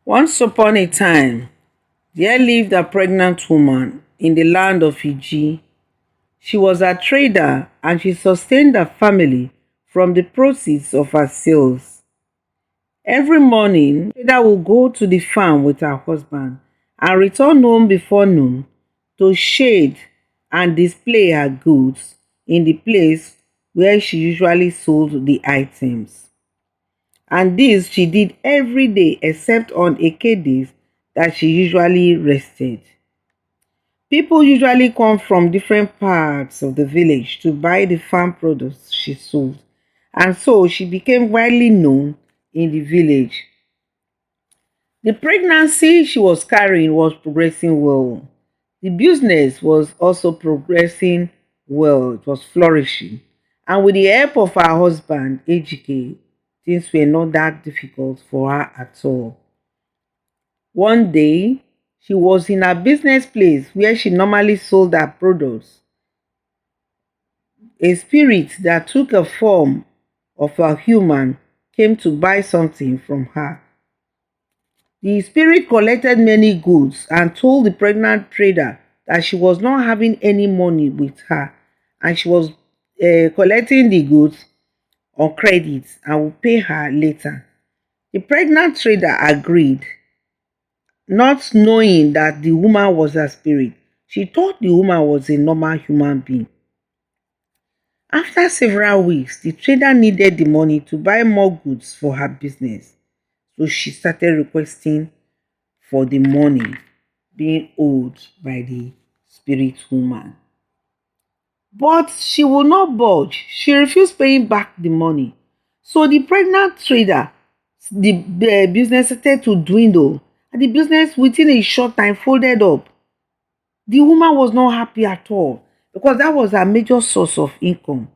Once upon a time, there lived a pregnant woman in the land of Fiji. She was a trader and she sustained her family from the proceeds of her sales. Every morning, the trader would go to the farm with her husband and return home before noon to shade and display her goods in the place where she usually sold the items. And this she did every day except on AK days that she usually rested. People usually come from different parts of the village to buy the farm produce she sold, and so she became widely known in the village. The pregnancy she was carrying was progressing well. The business was also progressing well, it was flourishing. And with the help of her husband, Ejike, things were not that difficult for her at all. One day, she was in her business place where she normally sold her products. A spirit that took a form of a human came to buy something from her. The spirit collected many goods and told the pregnant trader that she was not having any money with her and she was collecting the goods on credit and would pay her later. The pregnant trader agreed, not knowing that the woman was a spirit. She thought the woman was a normal human being. After several weeks, the trader needed the money to buy more goods for her business. So she started requesting for the money being owed by the spirit woman. But she would not budge. She refused paying back the money. So the pregnant trader, the business started to dwindle. And the business within a short time folded up. The woman was not happy at all because that was her major source of income.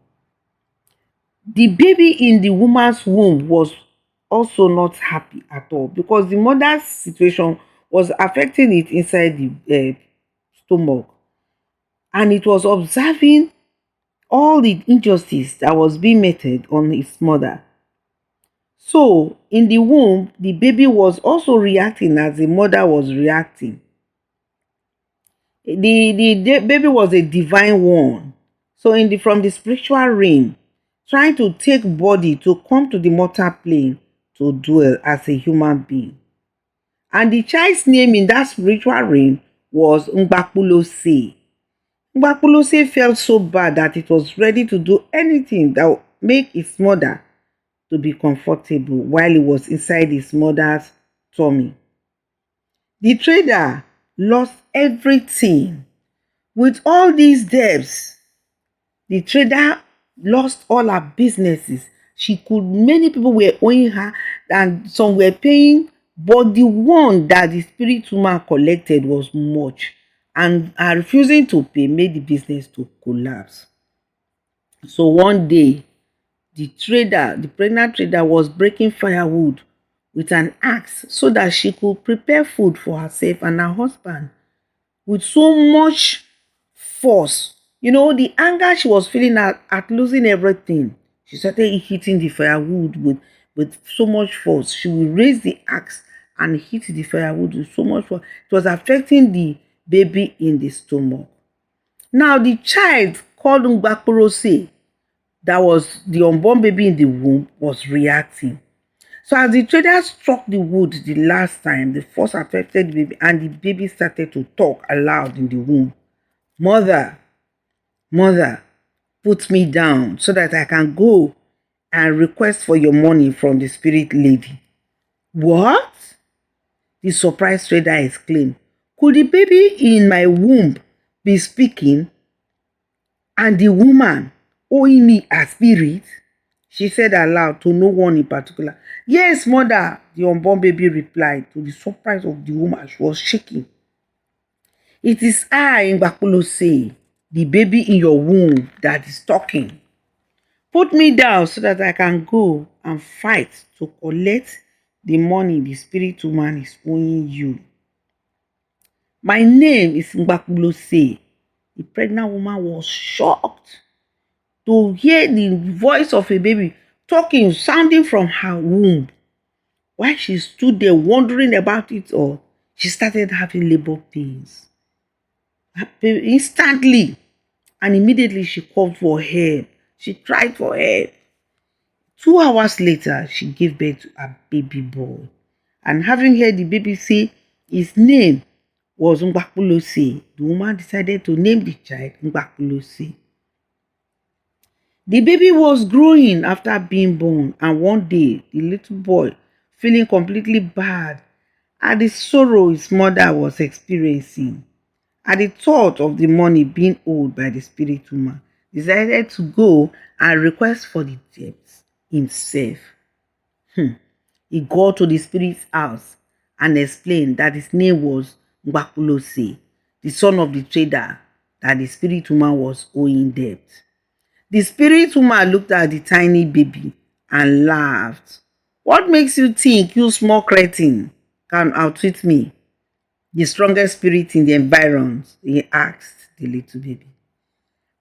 The baby in the woman's womb was also not happy at all because the mother's situation was affecting it inside the stomach, and it was observing all the injustice that was being meted on its mother. So, in the womb, the baby was also reacting as the mother was reacting. The baby was a divine one. So, from the spiritual realm, trying to take body to come to the mortal plane to dwell as a human being. And the child's name in that spiritual realm was Ngbakpulose. Ngbakpulose felt so bad that it was ready to do anything that would make its mother to be comfortable while it was inside his mother's tummy. The trader lost everything. With all these debts, the trader lost all her businesses. Many people were owing her and some were paying, but the one that the spirit woman collected was much. And her refusing to pay made the business to collapse. So one day, the pregnant trader was breaking firewood with an axe so that she could prepare food for herself and her husband with so much force. The anger she was feeling at losing everything. She started hitting the firewood with so much force. She would raise the axe and hit the firewood with so much force. It was affecting the baby in the stomach. Now the child called Ngbakpulose, that was the unborn baby in the womb, was reacting. So as the trader struck the wood the last time, the force affected the baby and the baby started to talk aloud in the womb. Mother, mother, put me down so that I can go and request for your money from the spirit lady. What? The surprised trader exclaimed. Could the baby in my womb be speaking and the woman owing me a spirit? She said aloud to no one in particular. Yes, mother, the unborn baby replied. To the surprise of the woman, she was shaking. It is I, Ngbakpulose, the baby in your womb, that is talking. Put me down so that I can go and fight to collect the money the spirit woman is owing you. My name is Ngbakpulose. The pregnant woman was shocked to hear the voice of a baby talking, sounding from her womb. While she stood there wondering about it all, she started having labor pains. Instantly, and immediately she called for help. She cried for help. 2 hours later, she gave birth to a baby boy. And having heard the baby say his name was Ngbakpulose, the woman decided to name the child Ngbakpulose. The baby was growing after being born, and one day the little boy, feeling completely bad at the sorrow his mother was experiencing, at the thought of the money being owed by the spirit woman, decided to go and request for the debt himself. He got to the spirit's house and explained that his name was Ngbakpulose, the son of the trader that the spirit woman was owing debt. The spirit woman looked at the tiny baby and laughed. "What makes you think you small cretin can outwit me, the strongest spirit in the environs?" he asked the little baby.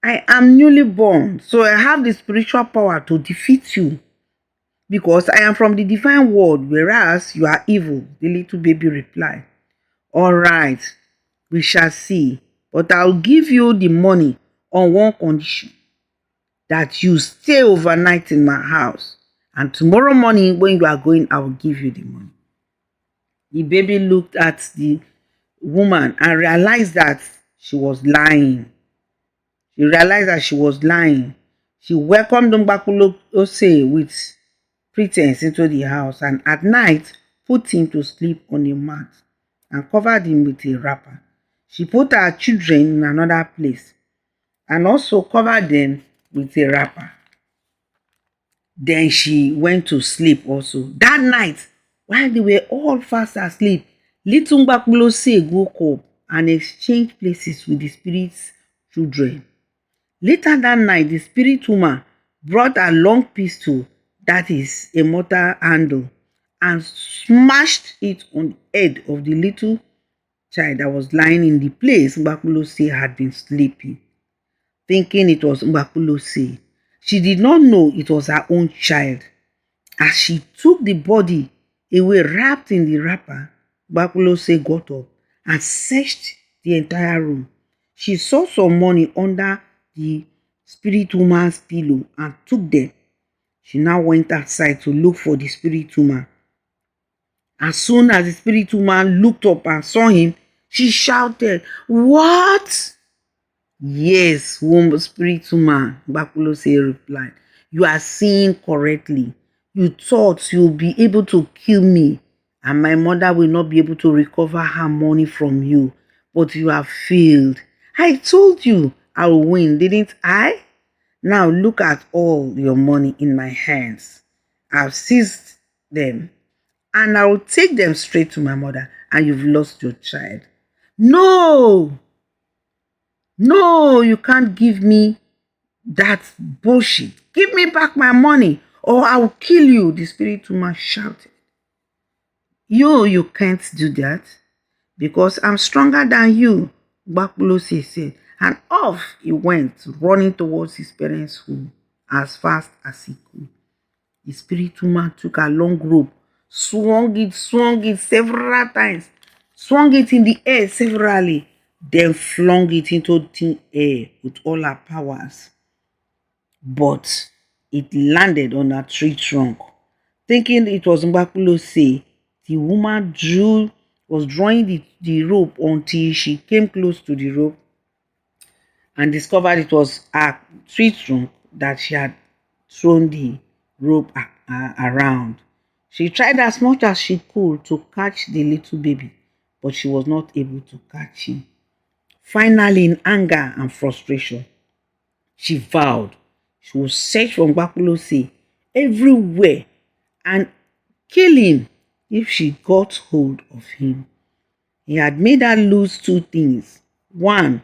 "I am newly born, so I have the spiritual power to defeat you because I am from the divine world, whereas you are evil," the little baby replied. "All right, we shall see, but I'll give you the money on one condition, that you stay overnight in my house, and tomorrow morning when you are going, I will give you the money." The baby looked at the woman and realized that she was lying. She welcomed Ngbakpulose with pretense into the house, and at night put him to sleep on a mat and covered him with a wrapper. She put her children in another place and also covered them with a wrapper. Then she went to sleep also. That night, while they were all fast asleep, little Ngbakpulose woke up and exchanged places with the spirit's children. Later that night, the spirit woman brought a long pistol, that is a mortar handle, and smashed it on the head of the little child that was lying in the place Ngbakpulose had been sleeping. Thinking it was Ngbakpulose, she did not know it was her own child. As she took the body away wrapped in the wrapper, Ngbakpulose got up and searched the entire room. She saw some money under the spirit woman's pillow and took them. She now went outside to look for the spirit woman. As soon as the spirit woman looked up and saw him, she shouted, "What?" "Yes, spirit woman," Ngbakpulose replied. "You are seeing correctly. You thought you would be able to kill me, and my mother will not be able to recover her money from you. But you have failed. I told you I will win, didn't I? Now look at all your money in my hands. I've seized them, and I will take them straight to my mother, and you've lost your child." "No! No, you can't give me that bullshit. Give me back my money or I will kill you," the spirit woman shouted. You can't do that because I'm stronger than you," Ngbakpulose said. And off he went, running towards his parents' home as fast as he could. The spirit woman took a long rope, swung it several times, swung it in the air severally, then flung it into thin air with all her powers. But it landed on a tree trunk. Thinking it was Ngbakpulose, the woman was drawing the rope until she came close to the rope and discovered it was a tree trunk that she had thrown the rope around. She tried as much as she could to catch the little baby, but she was not able to catch him. Finally, in anger and frustration, she vowed she would search for Ngbakpulose everywhere and kill him if she got hold of him. He had made her lose two things: one,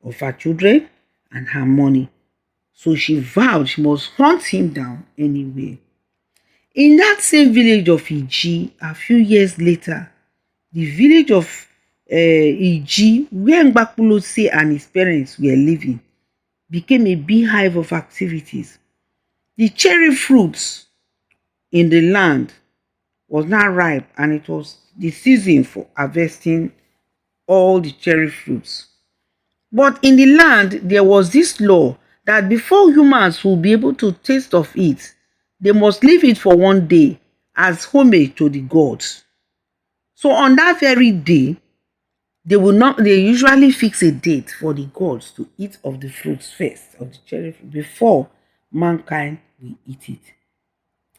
of her children, and her money. So she vowed she must hunt him down anyway. In that same village of Iji, a few years later, the village of Iji, where Ngbakpulose and his parents were living, became a beehive of activities. The cherry fruits in the land was now ripe, and it was the season for harvesting all the cherry fruits. But in the land, there was this law that before humans will be able to taste of it, they must leave it for one day as homage to the gods. So on that very day, they usually fix a date for the gods to eat of the fruits first, of the cherry fruit, before mankind will eat it.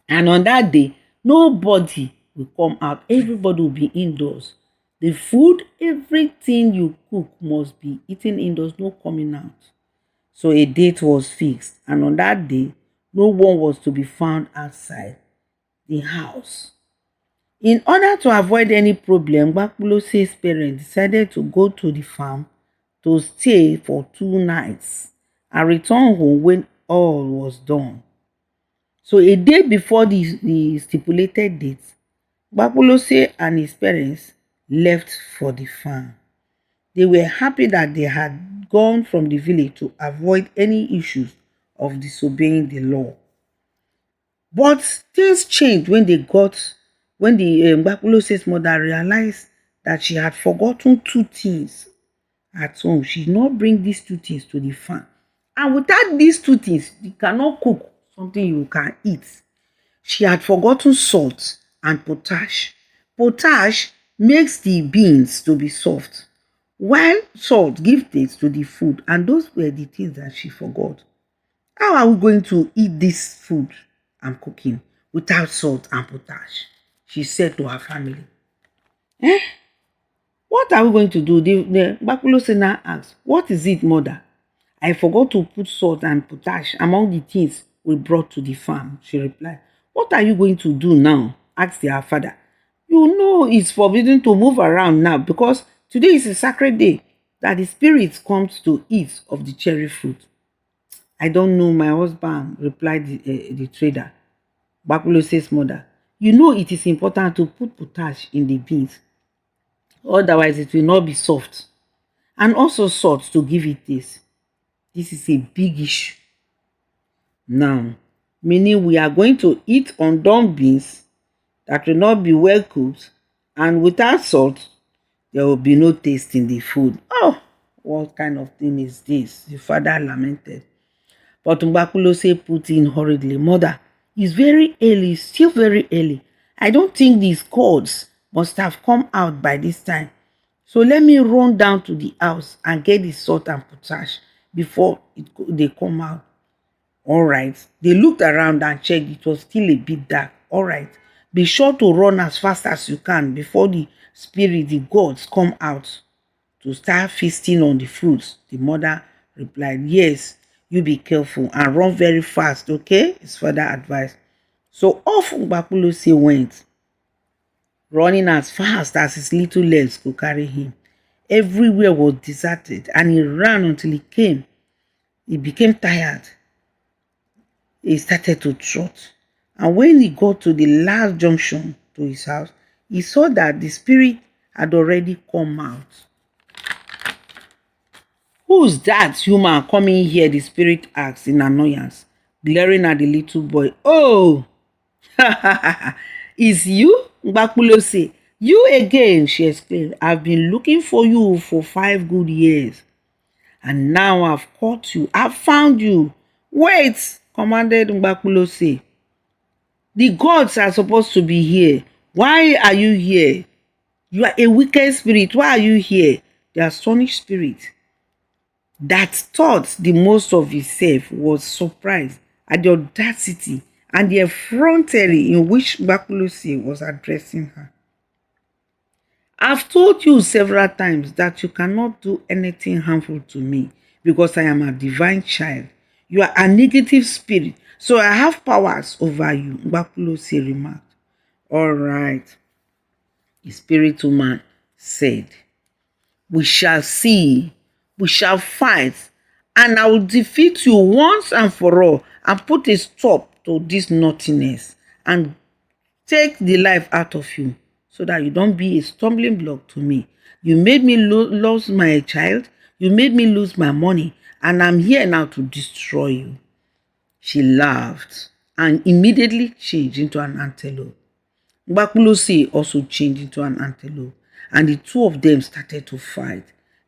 And on that day, nobody will come out. Everybody will be indoors. The food, everything you cook must be eaten indoors, no coming out. So a date was fixed. And on that day, no one was to be found outside the house. In order to avoid any problem, Ngbakpulose's parents decided to go to the farm to stay for 2 nights and return home when all was done. So a day before the stipulated date, Ngbakpulose and his parents left for the farm. They were happy that they had gone from the village to avoid any issues of disobeying the law. But things changed when the Ngbakpulose's mother realized that she had forgotten two things at home. She did not bring these two things to the farm. And without these two things, you cannot cook something you can eat. She had forgotten salt and potash. Potash makes the beans to be soft, while salt gives taste to the food, and those were the things that she forgot. How are we going to eat this food I'm cooking without salt and potash? She said to her family. Eh? What are we going to do? The Ngbakpulose now asked, what is it, mother? I forgot to put salt and potash among the things we brought to the farm, she replied. What are you going to do now? Asked her father. You know it's forbidden to move around now because today is a sacred day that the spirits comes to eat of the cherry fruit. I don't know, my husband, replied the trader, Ngbakpulose's mother. You know it is important to put potash in the beans. Otherwise, it will not be soft. And also salt to give it taste. This is a big issue. Now, meaning we are going to eat undone beans that will not be well cooked, and without salt, there will be no taste in the food. Oh, what kind of thing is this? The father lamented. But Ngbakpulose put in hurriedly, mother, it's very early, still very early. I don't think these cords must have come out by this time. So let me run down to the house and get the salt and potash before they come out. All right. They looked around and checked. It was still a bit dark. All right. Be sure to run as fast as you can before the spirit, the gods, come out to start feasting on the fruits. The mother replied, yes, you be careful and run very fast, okay? His father advised. So off Ngbakpulose went, running as fast as his little legs could carry him. Everywhere was deserted, and he ran until he came. He became tired. He started to trot. And when he got to the last junction to his house, he saw that the spirit had already come out. Who's that human coming here? The spirit asked in annoyance, glaring at the little boy. Oh, is you, Ngbakpulose? You again, she exclaimed. I've been looking for you for 5 good years. And now I've caught you. I've found you. Wait, commanded Ngbakpulose. The gods are supposed to be here. Why are you here? You are a wicked spirit. Why are you here? The astonished spirit that thought the most of himself was surprised at the audacity and the effrontery in which Ngbakpulose was addressing her. I've told you several times that you cannot do anything harmful to me because I am a divine child. You are a negative spirit, so I have powers over you, Ngbakpulose remarked. All right, the spirit woman said, we shall see, we shall fight, and I will defeat you once and for all and put a stop to this naughtiness and take the life out of you so that you don't be a stumbling block to me. You made me lose my child, you made me lose my money, and I'm here now to destroy you. She laughed and immediately changed into an antelope. Ngbakpulose also changed into an antelope, and the two of them started to fight.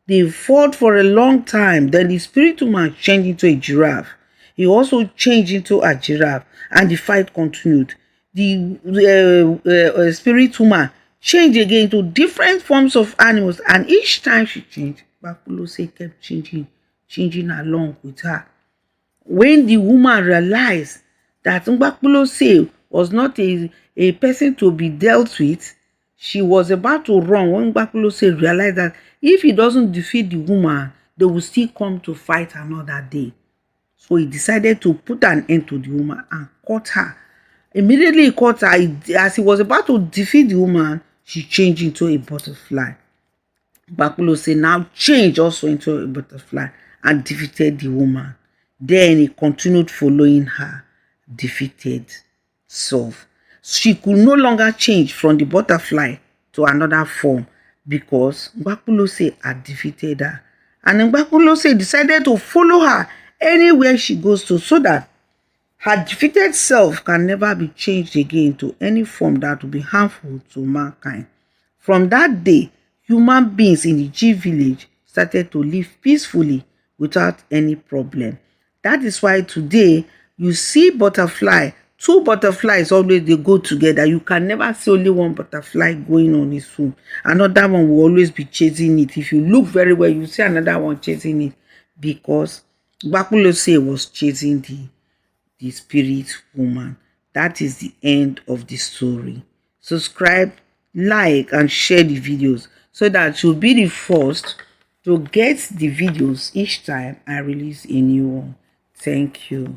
They fought for a long time. Then the spirit woman changed into a giraffe. He also changed into a giraffe, and the fight continued. The spirit woman changed again into different forms of animals, and each time she changed, Ngbakpulose kept changing along with her. When the woman realized that Ngbakpulose was not a person to be dealt with, she was about to run when Ngbakpulose realized that if he doesn't defeat the woman, they will still come to fight another day. So he decided to put an end to the woman and caught her. Immediately he caught her, as he was about to defeat the woman, she changed into a butterfly. Ngbakpulose now changed also into a butterfly and defeated the woman. Then he continued following her defeated self. She could no longer change from the butterfly to another form because Ngbakpulose had defeated her. And Ngbakpulose decided to follow her anywhere she goes to, so that her defeated self can never be changed again to any form that will be harmful to mankind. From that day, human beings in the G village started to live peacefully without any problem. That is why today you see butterfly, two butterflies always they go together. You can never see only one butterfly going on its own. Another one will always be chasing it. If you look very well, you see another one chasing it, because Ngbakpulose was chasing the spirit woman. That is the end of the story. Subscribe, like, and share the videos so that you'll be the first to get the videos each time I release a new one. Thank you.